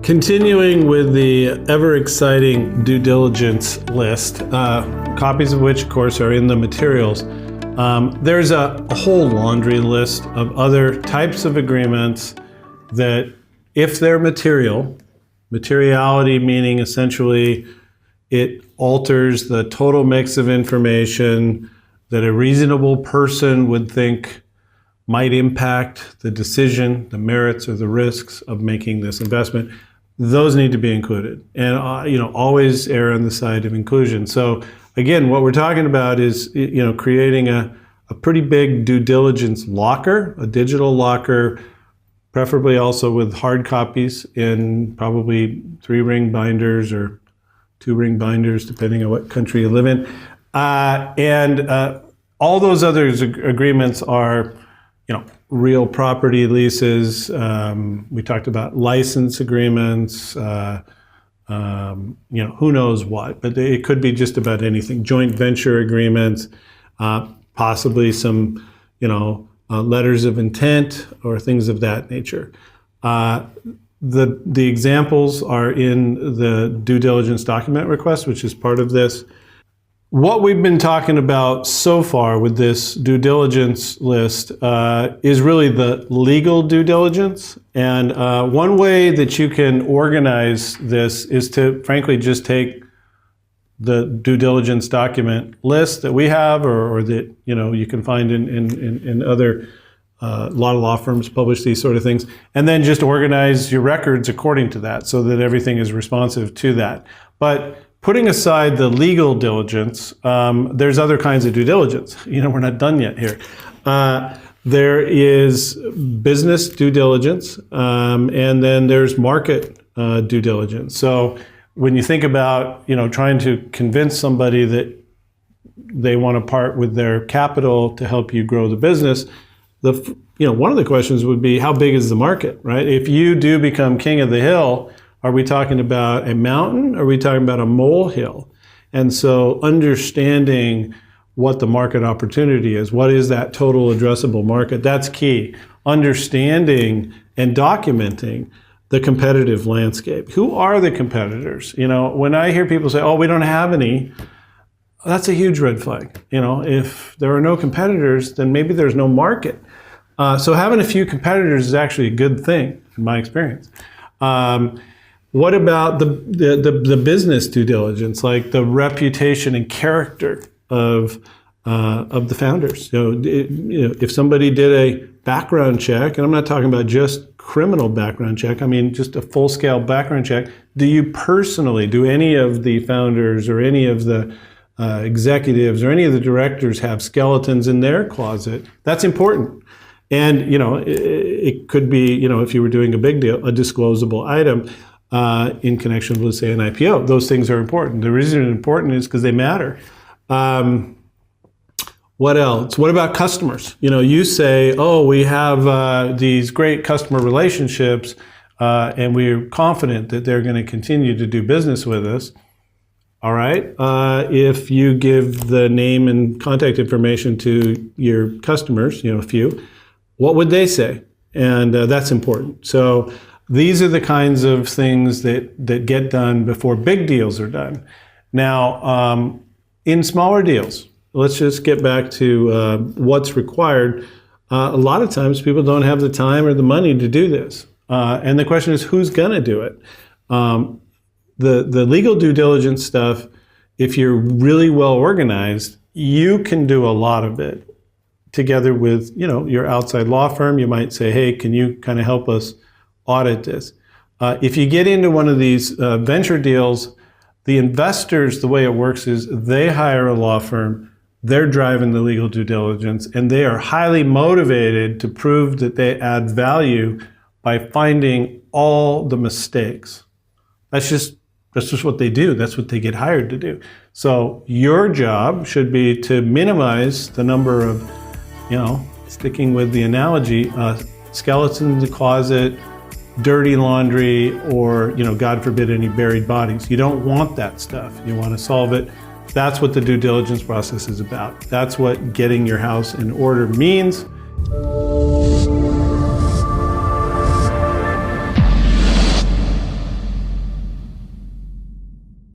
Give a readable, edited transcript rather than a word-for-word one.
Continuing with the ever-exciting due diligence list, copies of which, of course, are in the materials, there's a whole laundry list of other types of agreements that, if they're materiality meaning essentially it alters the total mix of information that a reasonable person would think might impact the decision, the merits, or the risks of making this investment, those need to be included. And always err on the side of inclusion. So again, what we're talking about is creating a pretty big due diligence locker, a digital locker, preferably also with hard copies in probably 3-ring binders or 2-ring binders, depending on what country you live in. And all those other agreements are real property leases. We talked about license agreements, who knows what, but it could be just about anything. Joint venture agreements, possibly some, letters of intent or things of that nature. The examples are in the due diligence document request, which is part of this. What we've been talking about so far with this due diligence list is really the legal due diligence. And one way that you can organize this is to, frankly, just take the due diligence document list that we have, or that you can find in other, a lot of law firms publish these sort of things, and then just organize your records according to that so that everything is responsive to that. But putting aside the legal diligence, there's other kinds of due diligence. We're not done yet here. There is business due diligence, and then there's market due diligence. So when you think about, trying to convince somebody that they want to part with their capital to help you grow the business, one of the questions would be, how big is the market, right? If you do become king of the hill, are we talking about a mountain? Or are we talking about a molehill? And so understanding what the market opportunity is, what is that total addressable market, that's key. Understanding and documenting the competitive landscape. Who are the competitors? When I hear people say, oh, we don't have any, that's a huge red flag. If there are no competitors, then maybe there's no market. So having a few competitors is actually a good thing, in my experience. What about the business due diligence, like the reputation and character of the founders? If somebody did a background check, and I'm not talking about just criminal background check, I mean just a full-scale background check, do any of the founders or any of the executives or any of the directors have skeletons in their closet? That's important. And it could be, if you were doing a big deal, a disclosable item in connection with, say, an IPO. Those things are important. The reason they're important is because they matter. What else? What about customers? You say, oh, we have these great customer relationships, and we're confident that they're going to continue to do business with us. All right. If you give the name and contact information to your customers, a few, what would they say? And that's important. So these are the kinds of things that get done before big deals are done. Now, in smaller deals, let's just get back to what's required. A lot of times people don't have the time or the money to do this. And the question is, who's going to do it? The legal due diligence stuff, if you're really well organized, you can do a lot of it together with your outside law firm. You might say, hey, can you kind of help us audit this? If you get into one of these venture deals, the investors, the way it works is they hire a law firm, they're driving the legal due diligence, and they are highly motivated to prove that they add value by finding all the mistakes. That's just what they do. That's what they get hired to do. So your job should be to minimize the number of, sticking with the analogy, skeletons in the closet, dirty laundry, or, God forbid, any buried bodies. You don't want that stuff. You want to solve it. That's what the due diligence process is about. That's what getting your house in order means.